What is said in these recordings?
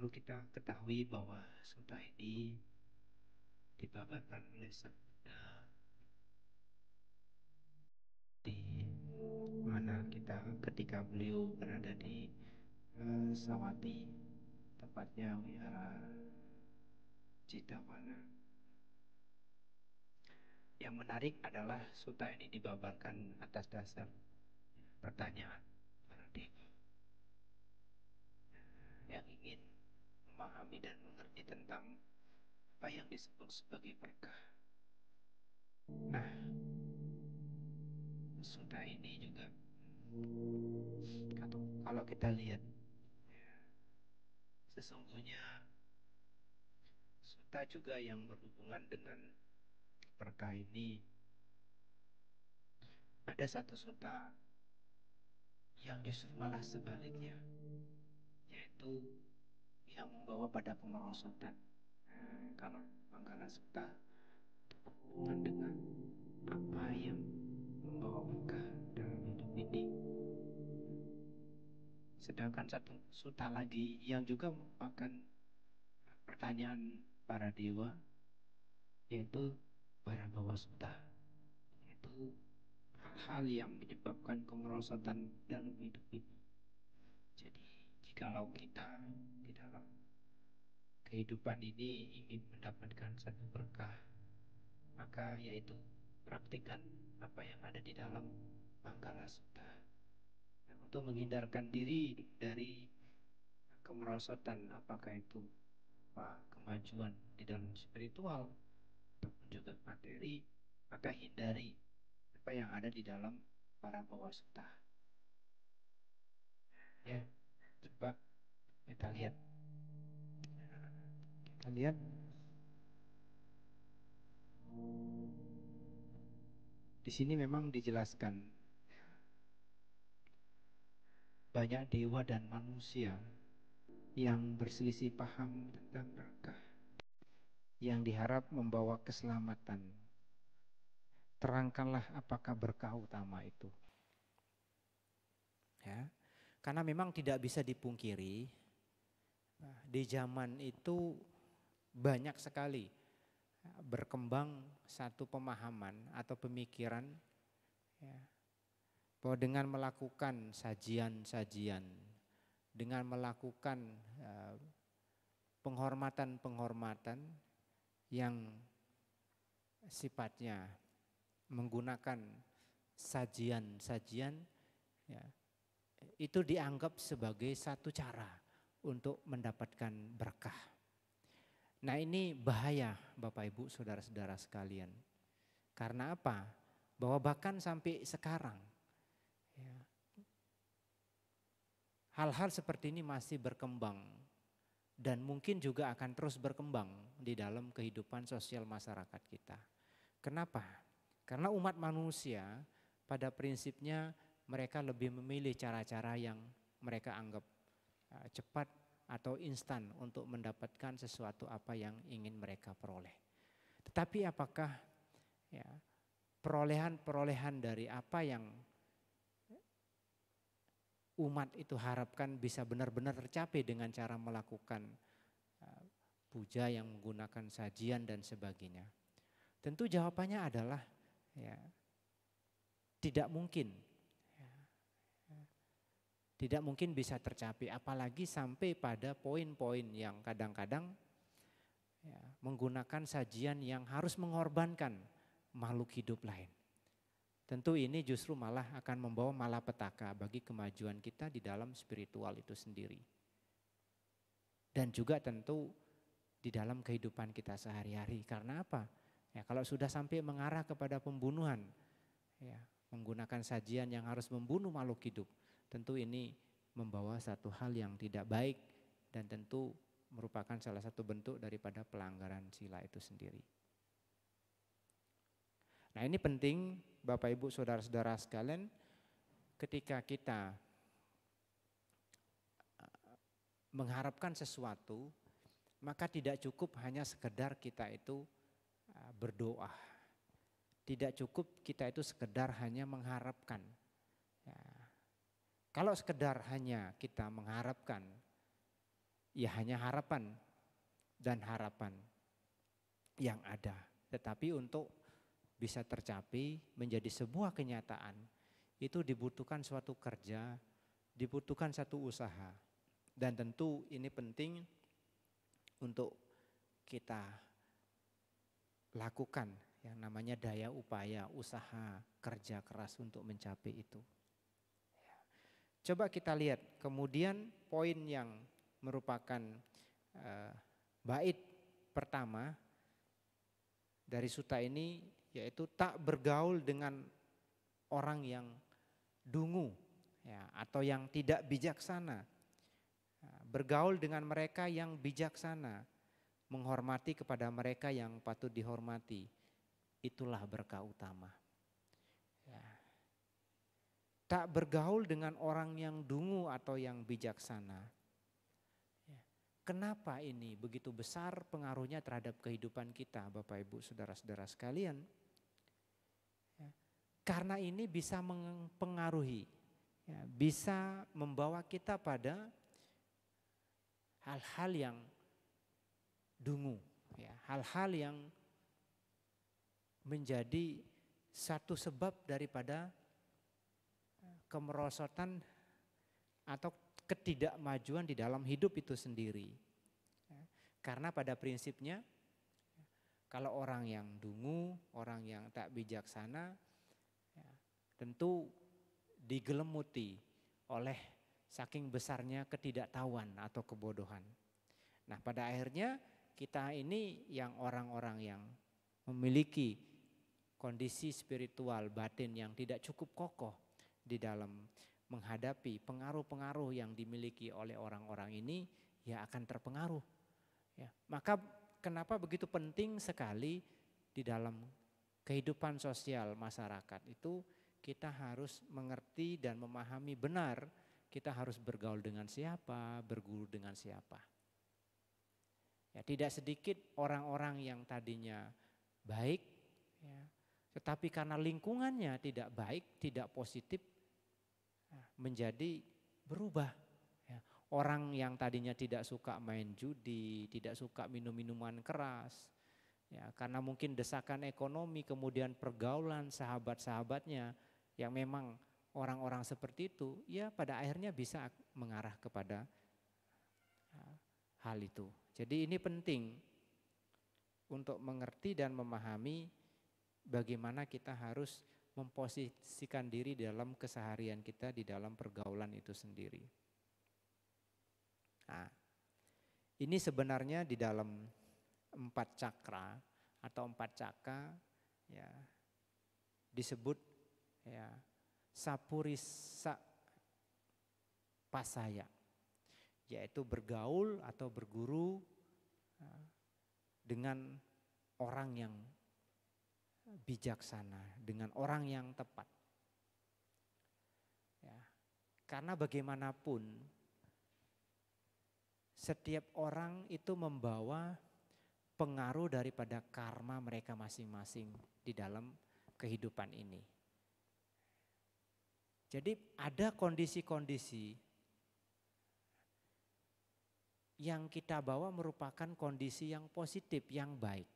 Perlu kita ketahui bahwa Sutta ini dibabarkan oleh Sabda di mana kita ketika beliau berada di Sawati, tepatnya wihara Citawala. Yang menarik adalah Sutta ini dibabarkan atas dasar pertanyaan para dewa yang ingin memahami dan mengerti tentang apa yang disebut sebagai berkah. Nah, Sutta ini juga kalau kita lihat, sesungguhnya Sutta juga yang berhubungan dengan berkah ini. Ada satu sutta yang justru malah sebaliknya, yaitu yang membawa pada kemerosotan. Kalau Manggala Sutta berhubungan dengan apa yang membawa berkah dalam hidup ini. Sedangkan satu sutta lagi yang juga merupakan pertanyaan para dewa, yaitu Bharagawa Sutta, yaitu hal-hal yang menyebabkan kemerosotan dalam hidup ini. Jadi jikalau kita di dalam kehidupan ini ingin mendapatkan satu berkah, maka yaitu praktikkan apa yang ada di dalam Manggala Sutta. Dan untuk menghindarkan diri dari kemerosotan, apakah itu kemajuan di dalam spiritual ataupun juga materi, maka hindari apa yang ada di dalam para bawah Sutta. Ya, coba kita lihat. Kita lihat di sini memang dijelaskan banyak dewa dan manusia yang berselisih paham tentang berkah yang diharap membawa keselamatan. Terangkanlah apakah berkah utama itu. Ya, karena memang tidak bisa dipungkiri di zaman itu banyak sekali berkembang satu pemahaman atau pemikiran, ya, bahwa dengan melakukan sajian-sajian, dengan melakukan penghormatan-penghormatan yang sifatnya menggunakan sajian-sajian, ya, itu dianggap sebagai satu cara untuk mendapatkan berkah. Nah, ini bahaya Bapak Ibu saudara-saudara sekalian. Karena apa? Bahwa bahkan sampai sekarang, ya, hal-hal seperti ini masih berkembang dan mungkin juga akan terus berkembang di dalam kehidupan sosial masyarakat kita. Kenapa? Karena umat manusia pada prinsipnya mereka lebih memilih cara-cara yang mereka anggap cepat atau instan untuk mendapatkan sesuatu apa yang ingin mereka peroleh. Tetapi apakah, ya, perolehan-perolehan dari apa yang umat itu harapkan bisa benar-benar tercapai dengan cara melakukan puja yang menggunakan sajian dan sebagainya? Tentu jawabannya adalah, ya, tidak mungkin. Tidak mungkin bisa tercapai, apalagi sampai pada poin-poin yang kadang-kadang, ya, menggunakan sajian yang harus mengorbankan makhluk hidup lain. Tentu ini justru malah akan membawa malapetaka bagi kemajuan kita di dalam spiritual itu sendiri. Dan juga tentu di dalam kehidupan kita sehari-hari. Karena apa? Ya, kalau sudah sampai mengarah kepada pembunuhan, ya, menggunakan sajian yang harus membunuh makhluk hidup, tentu ini membawa satu hal yang tidak baik dan tentu merupakan salah satu bentuk daripada pelanggaran sila itu sendiri. Nah, ini penting Bapak Ibu saudara-saudara sekalian, ketika kita mengharapkan sesuatu, maka tidak cukup hanya sekedar kita itu berdoa. Tidak cukup kita itu sekedar hanya mengharapkan. Ya. Kalau sekedar hanya kita mengharapkan, ya hanya harapan dan harapan yang ada. Tetapi untuk bisa tercapai menjadi sebuah kenyataan, itu dibutuhkan suatu kerja, dibutuhkan satu usaha. Dan tentu ini penting untuk kita lakukan yang namanya daya upaya, usaha, kerja keras untuk mencapai itu. Coba kita lihat kemudian poin yang merupakan bait pertama dari sutta ini, yaitu tak bergaul dengan orang yang dungu ya, atau yang tidak bijaksana. Bergaul dengan mereka yang bijaksana, menghormati kepada mereka yang patut dihormati. Itulah berkah utama. Ya. Tak bergaul dengan orang yang dungu atau yang bijaksana. Ya. Kenapa ini begitu besar pengaruhnya terhadap kehidupan kita, Bapak Ibu Saudara-saudara sekalian? Ya. Karena ini bisa mempengaruhi, ya, bisa membawa kita pada hal-hal yang dungu, ya, hal-hal yang menjadi satu sebab daripada kemerosotan atau ketidakmajuan di dalam hidup itu sendiri. Karena pada prinsipnya kalau orang yang dungu, orang yang tak bijaksana, ya, tentu digelemuti oleh saking besarnya ketidaktahuan atau kebodohan. Nah, pada akhirnya kita ini yang orang-orang yang memiliki kondisi spiritual batin yang tidak cukup kokoh di dalam menghadapi pengaruh-pengaruh yang dimiliki oleh orang-orang ini, ya akan terpengaruh. Ya, maka kenapa begitu penting sekali di dalam kehidupan sosial masyarakat itu kita harus mengerti dan memahami benar kita harus bergaul dengan siapa, berguru dengan siapa. Ya, tidak sedikit orang-orang yang tadinya baik, ya, tetapi karena lingkungannya tidak baik, tidak positif, menjadi berubah. Ya, orang yang tadinya tidak suka main judi, tidak suka minum minuman keras, ya, karena mungkin desakan ekonomi, kemudian pergaulan sahabat-sahabatnya yang memang orang-orang seperti itu, ya pada akhirnya bisa mengarah kepada hal itu. Jadi ini penting untuk mengerti dan memahami bagaimana kita harus memposisikan diri dalam keseharian kita di dalam pergaulan itu sendiri. Nah, ini sebenarnya di dalam 4 cakra atau 4 caka, ya, disebut, ya, sapurisa pasaya, yaitu bergaul atau berguru dengan orang yang bijaksana, dengan orang yang tepat. Ya, karena bagaimanapun setiap orang itu membawa pengaruh daripada karma mereka masing-masing di dalam kehidupan ini. Jadi ada kondisi-kondisi yang kita bawa merupakan kondisi yang positif, yang baik.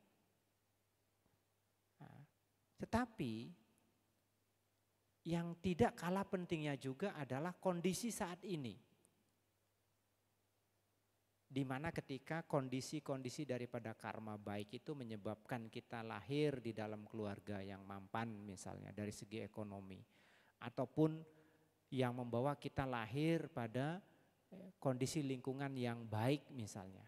Nah, tetapi yang tidak kalah pentingnya juga adalah kondisi saat ini. Di mana ketika kondisi-kondisi daripada karma baik itu menyebabkan kita lahir di dalam keluarga yang mampan misalnya dari segi ekonomi, ataupun yang membawa kita lahir pada kondisi lingkungan yang baik misalnya.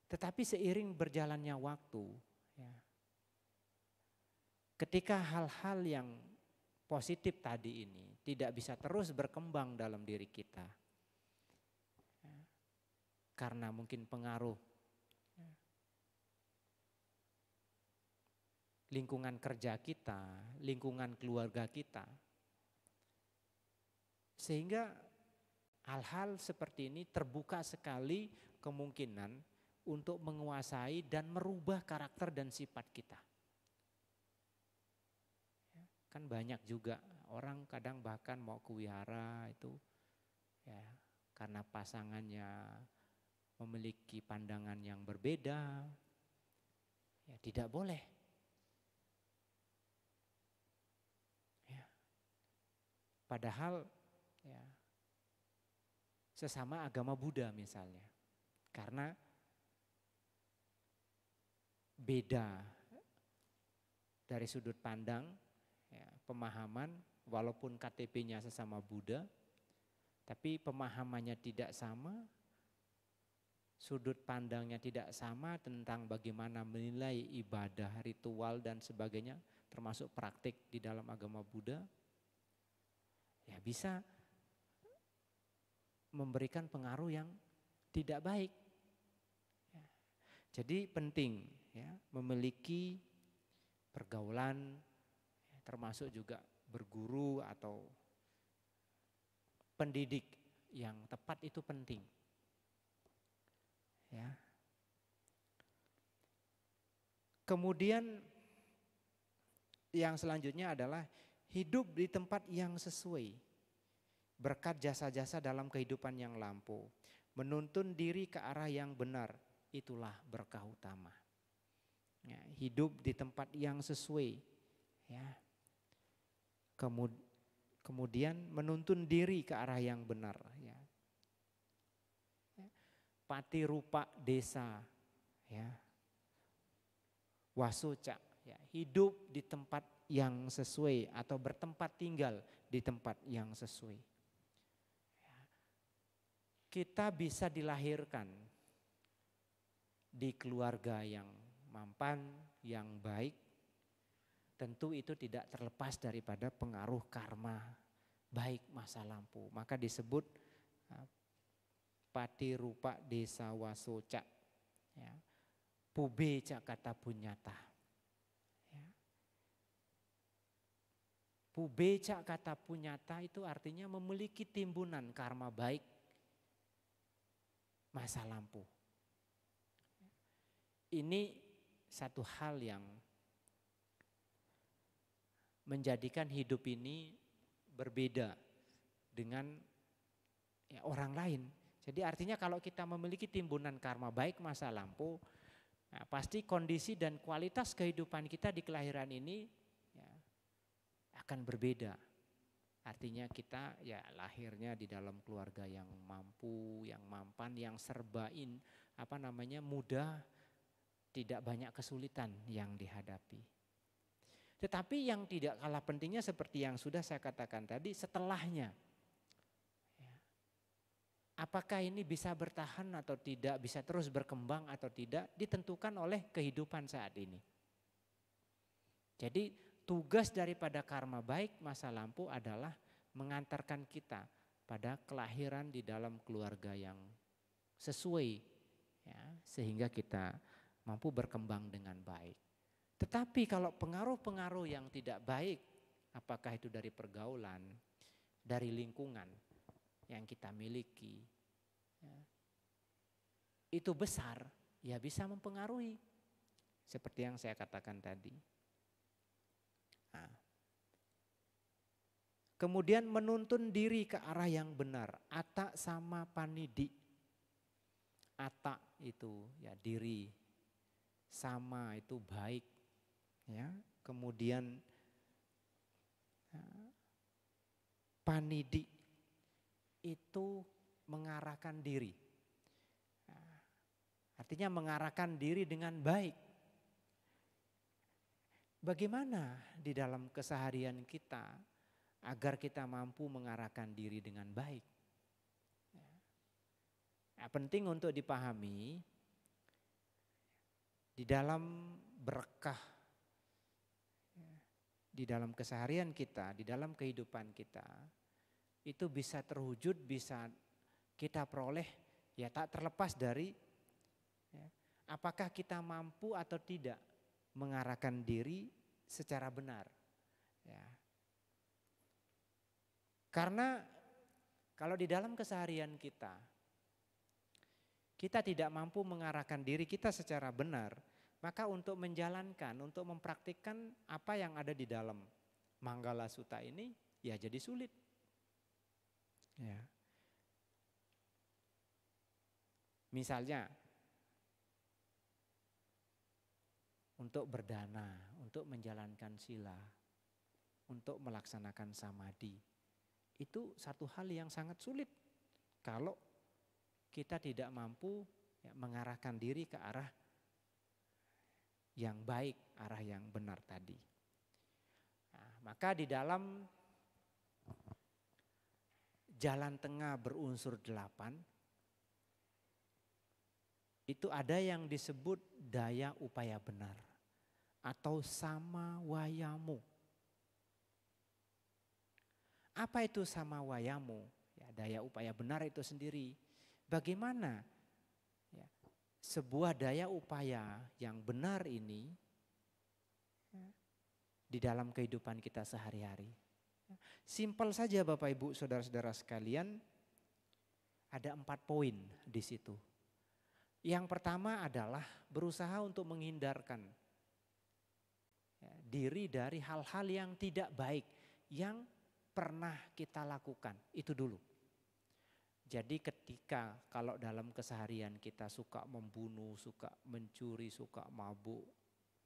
Tetapi seiring berjalannya waktu, ya, ketika hal-hal yang positif tadi ini tidak bisa terus berkembang dalam diri kita, ya, karena mungkin pengaruh, ya, lingkungan kerja kita, lingkungan keluarga kita, sehingga hal-hal seperti ini terbuka sekali kemungkinan untuk menguasai dan merubah karakter dan sifat kita. Kan banyak juga orang kadang bahkan mau ke wihara itu, ya, karena pasangannya memiliki pandangan yang berbeda, ya tidak boleh. Ya. Padahal ya, sesama agama Buddha misalnya, karena beda dari sudut pandang, ya, pemahaman, walaupun KTP-nya sesama Buddha, tapi pemahamannya tidak sama, sudut pandangnya tidak sama tentang bagaimana menilai ibadah, ritual dan sebagainya, termasuk praktik di dalam agama Buddha, ya bisa memberikan pengaruh yang tidak baik. Ya. Jadi penting ya memiliki pergaulan, ya, termasuk juga berguru atau pendidik yang tepat itu penting. Ya. Kemudian yang selanjutnya adalah hidup di tempat yang sesuai. Berkat jasa-jasa dalam kehidupan yang lampau. Menuntun diri ke arah yang benar, itulah berkah utama. Ya, hidup di tempat yang sesuai. Ya. Kemudian menuntun diri ke arah yang benar. Ya. Patirupa desa, ya, wasoca, ya, hidup di tempat yang sesuai atau bertempat tinggal di tempat yang sesuai. Ya. Kita bisa dilahirkan di keluarga yang mampan, yang baik, tentu itu tidak terlepas daripada pengaruh karma baik masa lampau. Maka disebut patirupa desa wasoca, ya, pubeca kata punyata. Ya. Pubeca kata punyata itu artinya memiliki timbunan karma baik masa lampau. Ini satu hal yang menjadikan hidup ini berbeda dengan ya, orang lain. Jadi artinya kalau kita memiliki timbunan karma baik masa lampau, nah pasti kondisi dan kualitas kehidupan kita di kelahiran ini ya, akan berbeda. Artinya kita ya lahirnya di dalam keluarga yang mampu, yang mampan, yang serbain, mudah, tidak banyak kesulitan yang dihadapi. Tetapi yang tidak kalah pentingnya seperti yang sudah saya katakan tadi, setelahnya. Apakah ini bisa bertahan atau tidak, bisa terus berkembang atau tidak, ditentukan oleh kehidupan saat ini. Jadi tugas daripada karma baik masa lampau adalah mengantarkan kita pada kelahiran di dalam keluarga yang sesuai, ya, sehingga kita mampu berkembang dengan baik. Tetapi kalau pengaruh-pengaruh yang tidak baik, apakah itu dari pergaulan, dari lingkungan yang kita miliki, ya, itu besar, ya bisa mempengaruhi. Seperti yang saya katakan tadi. Nah, kemudian menuntun diri ke arah yang benar, atta sama panidi. Atta itu ya diri, sama itu baik, ya. Kemudian panidi itu mengarahkan diri. Artinya mengarahkan diri dengan baik. Bagaimana di dalam keseharian kita agar kita mampu mengarahkan diri dengan baik? Nah, penting untuk dipahami di dalam berkah, di dalam keseharian kita, di dalam kehidupan kita, itu bisa terwujud, bisa kita peroleh, ya tak terlepas dari ya, apakah kita mampu atau tidak mengarahkan diri secara benar. Ya. Karena kalau di dalam keseharian kita tidak mampu mengarahkan diri kita secara benar, maka untuk menjalankan, untuk mempraktikkan apa yang ada di dalam Manggala Sutta ini, ya jadi sulit. Ya. Misalnya untuk berdana, untuk menjalankan sila, untuk melaksanakan samadhi. Itu satu hal yang sangat sulit kalau kita tidak mampu mengarahkan diri ke arah yang baik, arah yang benar tadi. Nah, maka di dalam jalan tengah berunsur 8, itu ada yang disebut daya upaya benar atau sama wayamu. Apa itu sama wayamu? Ya, daya upaya benar itu sendiri. Bagaimana ya, sebuah daya upaya yang benar ini di dalam kehidupan kita sehari-hari. Simpel saja Bapak Ibu saudara-saudara sekalian, ada 4 poin di situ. Yang pertama adalah berusaha untuk menghindarkan diri dari hal-hal yang tidak baik yang pernah kita lakukan, itu dulu. Jadi ketika kalau dalam keseharian kita suka membunuh, suka mencuri, suka mabuk,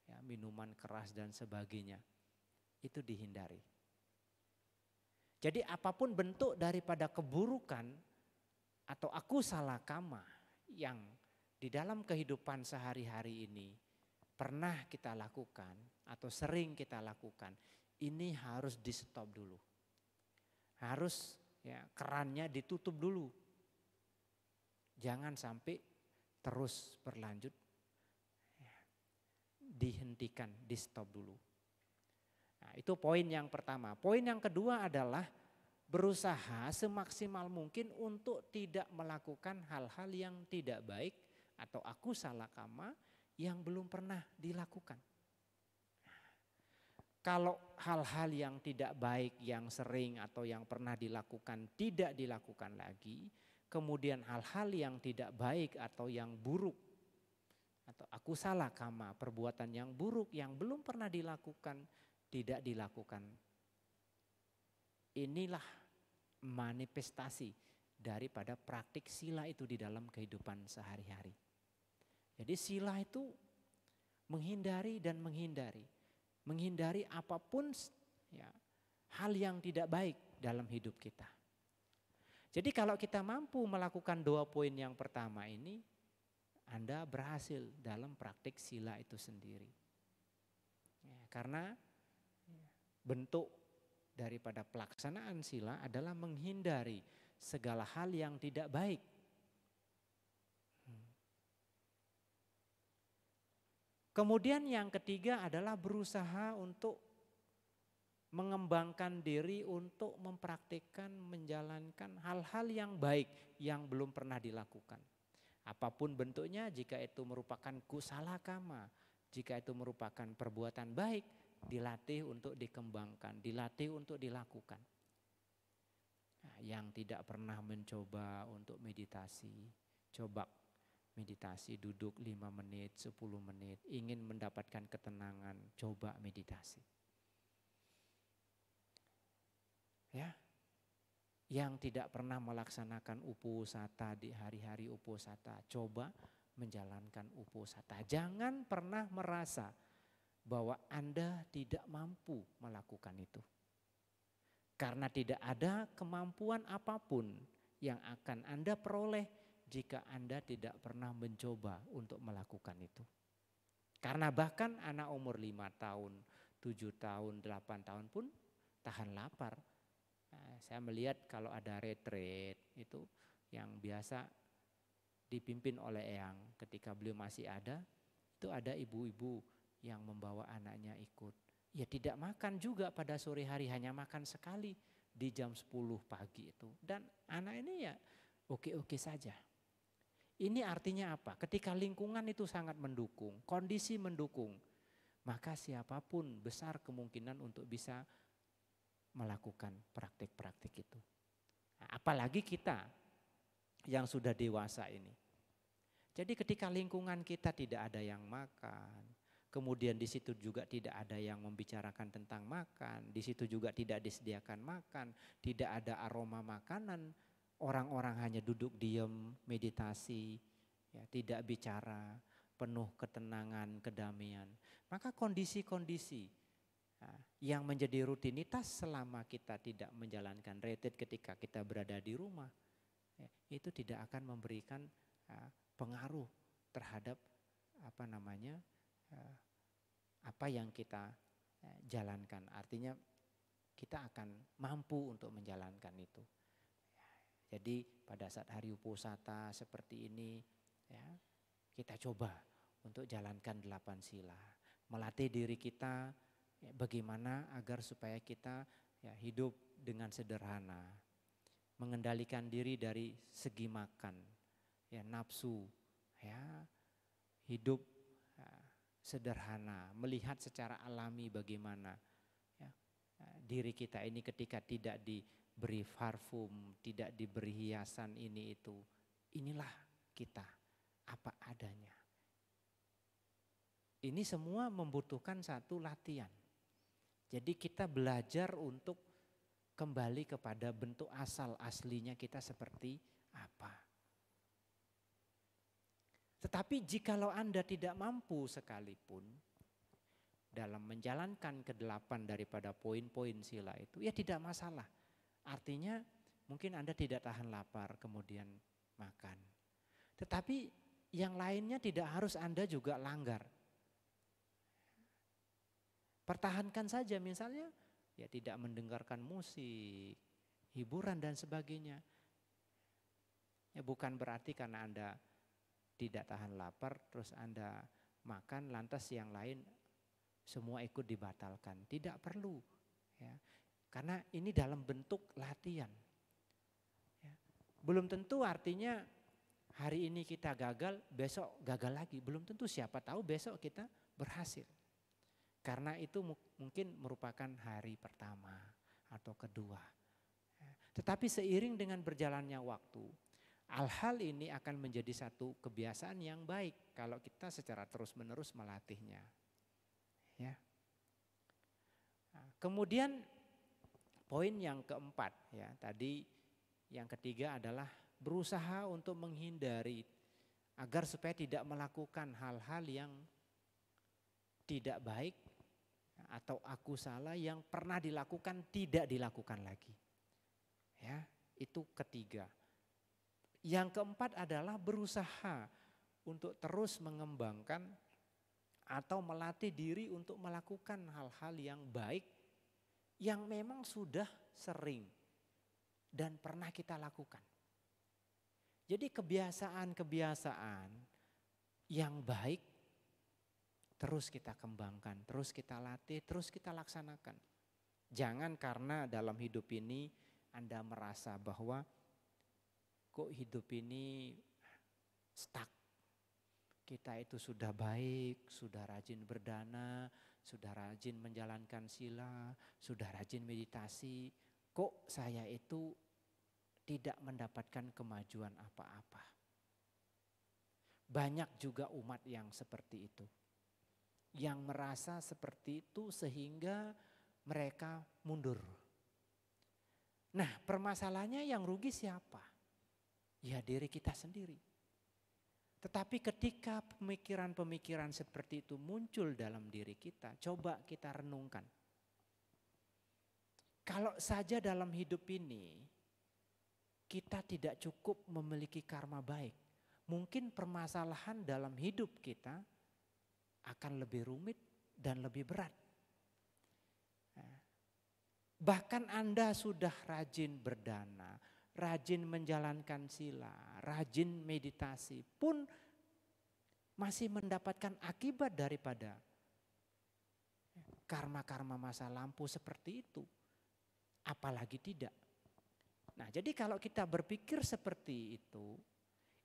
ya, minuman keras dan sebagainya, itu dihindari. Jadi apapun bentuk daripada keburukan atau akusala kama yang di dalam kehidupan sehari-hari ini pernah kita lakukan atau sering kita lakukan, ini harus di stop dulu. Harus ya, kerannya ditutup dulu. Jangan sampai terus berlanjut. Ya, dihentikan, di stop dulu. Nah, itu poin yang pertama. Poin yang kedua adalah berusaha semaksimal mungkin untuk tidak melakukan hal-hal yang tidak baik atau akusala kama yang belum pernah dilakukan. Kalau hal-hal yang tidak baik, yang sering atau yang pernah dilakukan tidak dilakukan lagi, kemudian hal-hal yang tidak baik atau yang buruk atau akusala kama, perbuatan yang buruk yang belum pernah dilakukan, tidak dilakukan. Inilah manifestasi daripada praktik sila itu di dalam kehidupan sehari-hari. Jadi sila itu menghindari dan menghindari. Menghindari apapun ya, hal yang tidak baik dalam hidup kita. Jadi kalau kita mampu melakukan 2 poin yang pertama ini, Anda berhasil dalam praktik sila itu sendiri. Ya, karena bentuk daripada pelaksanaan sila adalah menghindari segala hal yang tidak baik. Kemudian yang ketiga adalah berusaha untuk mengembangkan diri untuk mempraktikkan, menjalankan hal-hal yang baik yang belum pernah dilakukan. Apapun bentuknya, jika itu merupakan kusala kama, jika itu merupakan perbuatan baik, dilatih untuk dikembangkan, dilatih untuk dilakukan. Nah, yang tidak pernah mencoba untuk meditasi, coba meditasi, duduk 5 menit, 10 menit, ingin mendapatkan ketenangan, coba meditasi. Ya, yang tidak pernah melaksanakan uposatha di hari-hari uposatha, coba menjalankan uposatha. Jangan pernah merasa bahwa Anda tidak mampu melakukan itu. Karena tidak ada kemampuan apapun yang akan Anda peroleh jika Anda tidak pernah mencoba untuk melakukan itu. Karena bahkan anak umur 5 tahun, 7 tahun, 8 tahun pun tahan lapar. Nah, saya melihat kalau ada retreat itu yang biasa dipimpin oleh Eyang ketika beliau masih ada, itu ada ibu-ibu yang membawa anaknya ikut. Ya tidak makan juga pada sore hari, hanya makan sekali di jam 10 pagi itu. Dan anak ini ya oke-oke saja. Ini artinya apa? Ketika lingkungan itu sangat mendukung, kondisi mendukung, maka siapapun besar kemungkinan untuk bisa melakukan praktik-praktik itu. Nah, apalagi kita yang sudah dewasa ini. Jadi ketika lingkungan kita tidak ada yang makan, kemudian di situ juga tidak ada yang membicarakan tentang makan, di situ juga tidak disediakan makan, tidak ada aroma makanan, orang-orang hanya duduk diam, meditasi, ya, tidak bicara, penuh ketenangan, kedamaian. Maka kondisi-kondisi yang menjadi rutinitas selama kita tidak menjalankan retreat ketika kita berada di rumah, ya, itu tidak akan memberikan pengaruh terhadap apa yang kita jalankan. Artinya kita akan mampu untuk menjalankan itu. Jadi pada saat hari Uposatha seperti ini, ya, kita coba untuk jalankan 8 sila. Melatih diri kita ya, bagaimana agar supaya kita ya, hidup dengan sederhana. Mengendalikan diri dari segi makan, ya, nafsu, ya, hidup sederhana, melihat secara alami bagaimana ya, diri kita ini ketika tidak diberi parfum, tidak diberi hiasan ini itu. Inilah kita apa adanya. Ini semua membutuhkan satu latihan. Jadi kita belajar untuk kembali kepada bentuk asal aslinya kita seperti apa. Tetapi jikalau Anda tidak mampu sekalipun dalam menjalankan ke-8 daripada poin-poin sila itu, ya tidak masalah. Artinya mungkin Anda tidak tahan lapar kemudian makan. Tetapi yang lainnya tidak harus Anda juga langgar. Pertahankan saja misalnya, ya tidak mendengarkan musik, hiburan dan sebagainya. Ya bukan berarti karena Anda tidak tahan lapar, terus Anda makan, lantas yang lain semua ikut dibatalkan. Tidak perlu, ya, karena ini dalam bentuk latihan. Ya. Belum tentu artinya hari ini kita gagal, besok gagal lagi. Belum tentu, siapa tahu besok kita berhasil. Karena itu mungkin merupakan hari pertama atau kedua. Ya. Tetapi seiring dengan berjalannya waktu, hal-hal ini akan menjadi satu kebiasaan yang baik kalau kita secara terus-menerus melatihnya. Ya. Nah, kemudian poin yang keempat, ya, tadi yang ketiga adalah berusaha untuk menghindari agar supaya tidak melakukan hal-hal yang tidak baik atau aku salah yang pernah dilakukan tidak dilakukan lagi. Ya, itu ketiga. Yang keempat adalah berusaha untuk terus mengembangkan atau melatih diri untuk melakukan hal-hal yang baik yang memang sudah sering dan pernah kita lakukan. Jadi kebiasaan-kebiasaan yang baik terus kita kembangkan, terus kita latih, terus kita laksanakan. Jangan karena dalam hidup ini Anda merasa bahwa kok hidup ini stuck. Kita itu sudah baik, sudah rajin berdana, sudah rajin menjalankan sila, sudah rajin meditasi. Kok saya itu tidak mendapatkan kemajuan apa-apa. Banyak juga umat yang seperti itu. Yang merasa seperti itu sehingga mereka mundur. Nah, permasalahannya yang rugi siapa? Ya diri kita sendiri. Tetapi ketika pemikiran-pemikiran seperti itu muncul dalam diri kita, coba kita renungkan. Kalau saja dalam hidup ini kita tidak cukup memiliki karma baik, mungkin permasalahan dalam hidup kita akan lebih rumit dan lebih berat. Bahkan Anda sudah rajin berdana, rajin menjalankan sila, rajin meditasi pun masih mendapatkan akibat daripada karma-karma masa lampau seperti itu. Apalagi tidak. Nah, jadi kalau kita berpikir seperti itu,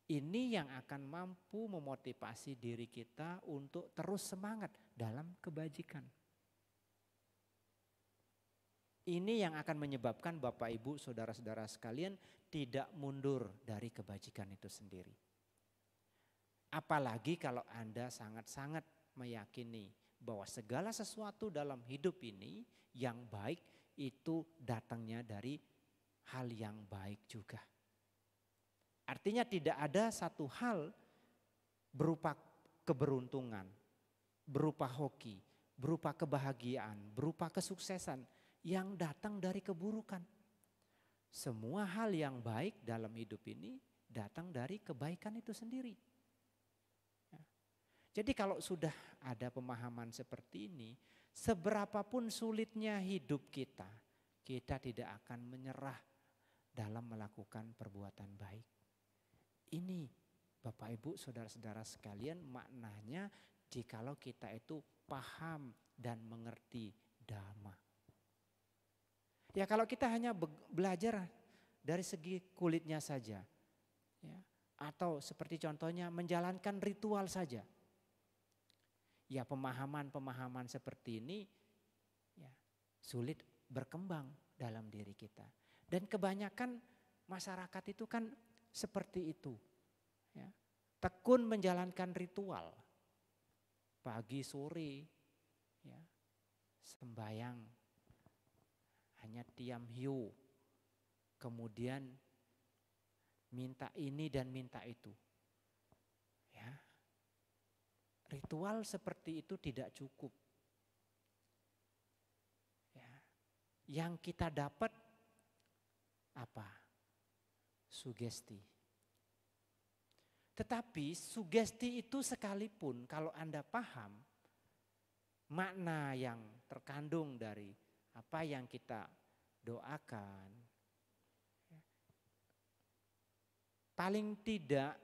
ini yang akan mampu memotivasi diri kita untuk terus semangat dalam kebajikan. Ini yang akan menyebabkan Bapak Ibu saudara-saudara sekalian tidak mundur dari kebajikan itu sendiri. Apalagi kalau Anda sangat-sangat meyakini bahwa segala sesuatu dalam hidup ini yang baik itu datangnya dari hal yang baik juga. Artinya tidak ada satu hal berupa keberuntungan, berupa hoki, berupa kebahagiaan, berupa kesuksesan yang datang dari keburukan. Semua hal yang baik dalam hidup ini datang dari kebaikan itu sendiri. Jadi kalau sudah ada pemahaman seperti ini, seberapapun sulitnya hidup kita, kita tidak akan menyerah dalam melakukan perbuatan baik. Ini Bapak Ibu saudara-saudara sekalian maknanya jikalau kita itu paham dan mengerti dhamma. Ya kalau kita hanya belajar dari segi kulitnya saja, ya, atau seperti contohnya menjalankan ritual saja, ya pemahaman-pemahaman seperti ini ya, sulit berkembang dalam diri kita. Dan kebanyakan masyarakat itu kan seperti itu, ya, tekun menjalankan ritual, pagi sore, ya, sembayang. Hanya tiam hiu, kemudian minta ini dan minta itu. Ya. Ritual seperti itu tidak cukup. Ya. Yang kita dapat apa? Sugesti. Tetapi sugesti itu sekalipun kalau Anda paham makna yang terkandung dari apa yang kita doakan, paling tidak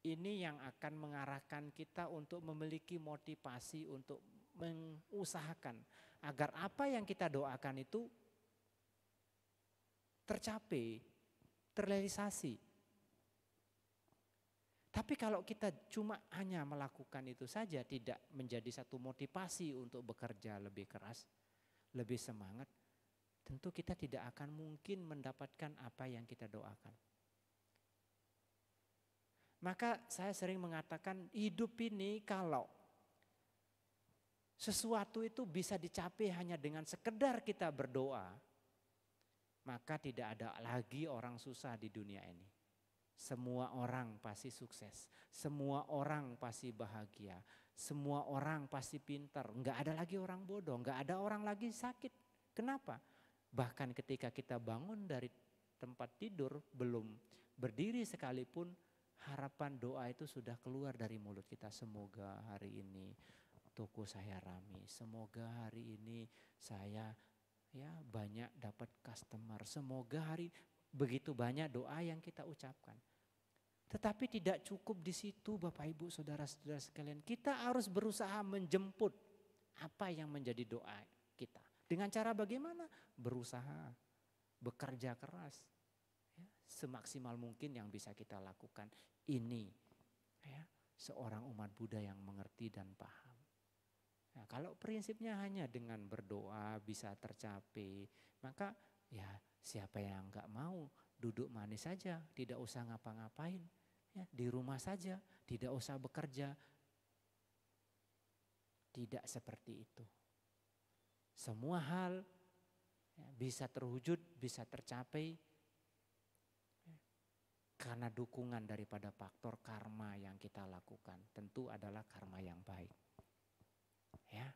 ini yang akan mengarahkan kita untuk memiliki motivasi untuk mengusahakan agar apa yang kita doakan itu tercapai, terrealisasi. Tapi kalau kita cuma hanya melakukan itu saja, tidak menjadi satu motivasi untuk bekerja lebih keras, lebih semangat, tentu kita tidak akan mungkin mendapatkan apa yang kita doakan. Maka saya sering mengatakan hidup ini kalau sesuatu itu bisa dicapai hanya dengan sekedar kita berdoa, maka tidak ada lagi orang susah di dunia ini. Semua orang pasti sukses, semua orang pasti bahagia, semua orang pasti pintar, enggak ada lagi orang bodoh, enggak ada orang lagi sakit. Kenapa? Bahkan ketika kita bangun dari tempat tidur, belum berdiri sekalipun, harapan doa itu sudah keluar dari mulut kita. Semoga hari ini toko saya ramai, semoga hari ini saya ya banyak dapat customer, semoga hari begitu banyak doa yang kita ucapkan. Tetapi tidak cukup di situ Bapak Ibu saudara-saudara sekalian. Kita harus berusaha menjemput apa yang menjadi doa kita. Dengan cara bagaimana? Berusaha, bekerja keras. Ya, semaksimal mungkin yang bisa kita lakukan. Ini ya, seorang umat Buddha yang mengerti dan paham. Nah, kalau prinsipnya hanya dengan berdoa bisa tercapai, maka ya siapa yang enggak mau duduk manis saja, tidak usah ngapa-ngapain, ya, di rumah saja, tidak usah bekerja. Tidak seperti itu. Semua hal ya, bisa terwujud, bisa tercapai ya, karena dukungan daripada faktor karma yang kita lakukan. Tentu adalah karma yang baik. Ya,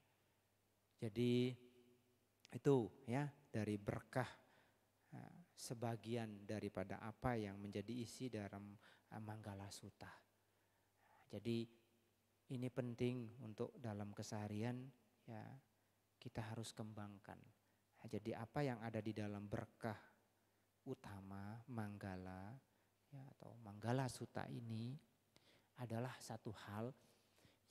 jadi itu ya dari berkah sebagian daripada apa yang menjadi isi dalam Manggala Sutta. Jadi ini penting untuk dalam keseharian ya kita harus kembangkan. Jadi apa yang ada di dalam berkah utama Manggala ya, atau Manggala Sutta ini adalah satu hal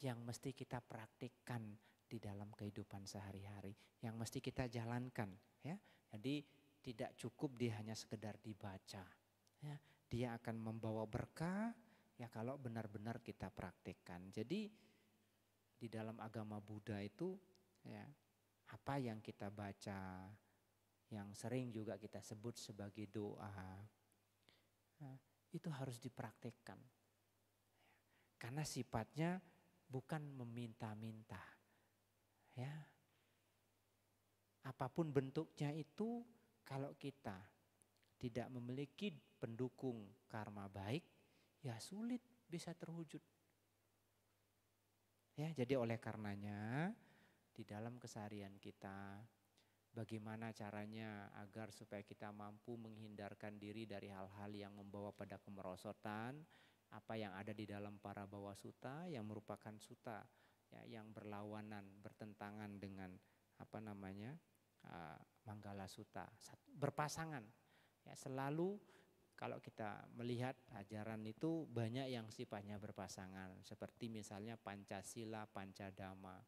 yang mesti kita praktikkan di dalam kehidupan sehari-hari, yang mesti kita jalankan ya. Jadi tidak cukup dia hanya sekedar dibaca ya. Dia akan membawa berkah ya kalau benar-benar kita praktikkan. Jadi di dalam agama Buddha itu ya apa yang kita baca, yang sering juga kita sebut sebagai doa, ya, itu harus dipraktikkan. Karena sifatnya bukan meminta-minta. Ya. Apapun bentuknya itu kalau kita tidak memiliki pendukung karma baik, ya sulit bisa terwujud. Ya, jadi oleh karenanya di dalam keseharian kita, bagaimana caranya agar supaya kita mampu menghindarkan diri dari hal-hal yang membawa pada kemerosotan, apa yang ada di dalam para bawa suta yang merupakan suta ya, yang berlawanan, bertentangan dengan apa namanya Manggala Suta, berpasangan. Ya, selalu kalau kita melihat ajaran itu banyak yang sifatnya berpasangan, seperti misalnya Pancasila, Pancadama.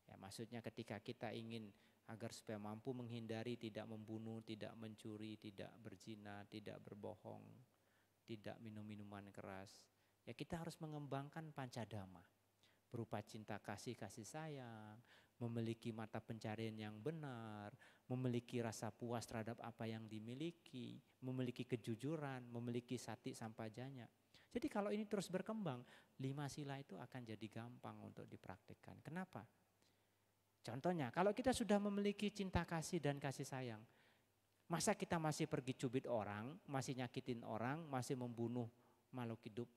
Ya, maksudnya ketika kita ingin agar supaya mampu menghindari tidak membunuh, tidak mencuri, tidak berzina, tidak berbohong, tidak minum minuman keras, ya kita harus mengembangkan Pancadama berupa cinta kasih, kasih sayang, memiliki mata pencarian yang benar, memiliki rasa puas terhadap apa yang dimiliki, memiliki kejujuran, memiliki sati sampajanya. Jadi kalau ini terus berkembang, 5 sila itu akan jadi gampang untuk dipraktikkan. Kenapa? Contohnya, kalau kita sudah memiliki cinta kasih dan kasih sayang, masa kita masih pergi cubit orang, masih nyakitin orang, masih membunuh makhluk hidup?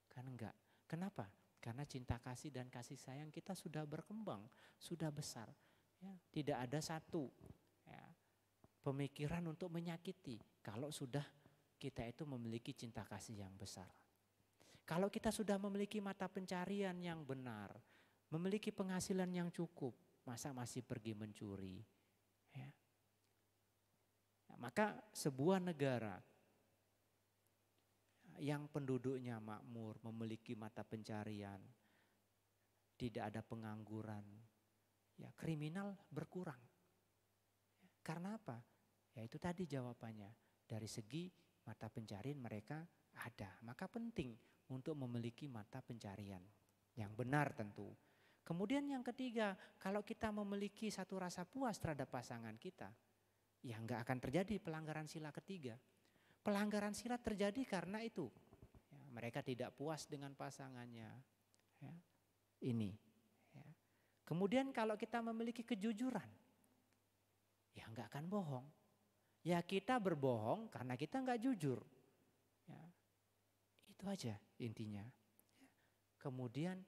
Kan enggak. Kenapa? Karena cinta kasih dan kasih sayang kita sudah berkembang, sudah besar. Ya, tidak ada satu ya, pemikiran untuk menyakiti kalau sudah kita itu memiliki cinta kasih yang besar. Kalau kita sudah memiliki mata pencarian yang benar, memiliki penghasilan yang cukup, masa masih pergi mencuri? Ya. Nah, maka sebuah negara yang penduduknya makmur, memiliki mata pencarian, tidak ada pengangguran, ya kriminal berkurang. Karena apa? Ya itu tadi jawabannya. Dari segi mata pencarian mereka ada. Maka penting untuk memiliki mata pencarian yang benar tentu. Kemudian yang ketiga, kalau kita memiliki satu rasa puas terhadap pasangan kita, ya enggak akan terjadi pelanggaran sila ketiga. Pelanggaran sila terjadi karena itu. Ya, mereka tidak puas dengan pasangannya. Ya, ini. Ya. Kemudian kalau kita memiliki kejujuran, ya enggak akan bohong. Ya kita berbohong karena kita enggak jujur. Ya, itu aja intinya. Ya. Kemudian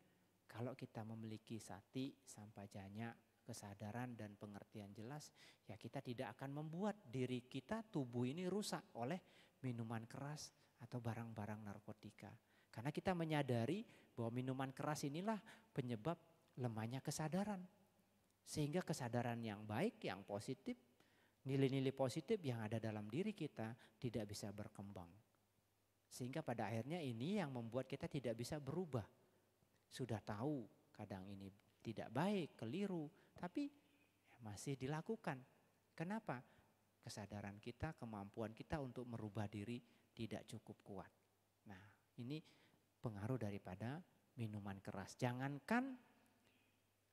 kalau kita memiliki sati, sampajanya, kesadaran dan pengertian jelas, ya kita tidak akan membuat diri kita, tubuh ini rusak oleh minuman keras atau barang-barang narkotika. Karena kita menyadari bahwa minuman keras inilah penyebab lemahnya kesadaran. Sehingga kesadaran yang baik, yang positif, nilai-nilai positif yang ada dalam diri kita tidak bisa berkembang. Sehingga pada akhirnya ini yang membuat kita tidak bisa berubah. Sudah tahu kadang ini tidak baik, keliru, tapi masih dilakukan. Kenapa? Kesadaran kita, kemampuan kita untuk merubah diri tidak cukup kuat. Nah, ini pengaruh daripada minuman keras. Jangankan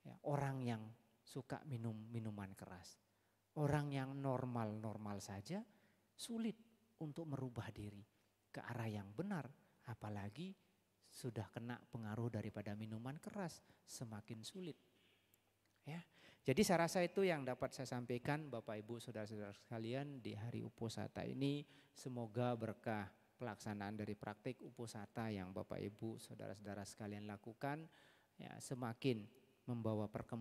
ya, orang yang suka minum minuman keras. Orang yang normal-normal saja sulit untuk merubah diri ke arah yang benar, apalagi sudah kena pengaruh daripada minuman keras, semakin sulit. Ya. Jadi saya rasa itu yang dapat saya sampaikan Bapak Ibu Saudara-saudara sekalian di hari Uposatha ini. Semoga berkah pelaksanaan dari praktik Uposatha yang Bapak Ibu Saudara-saudara sekalian lakukan ya, semakin membawa perkembangan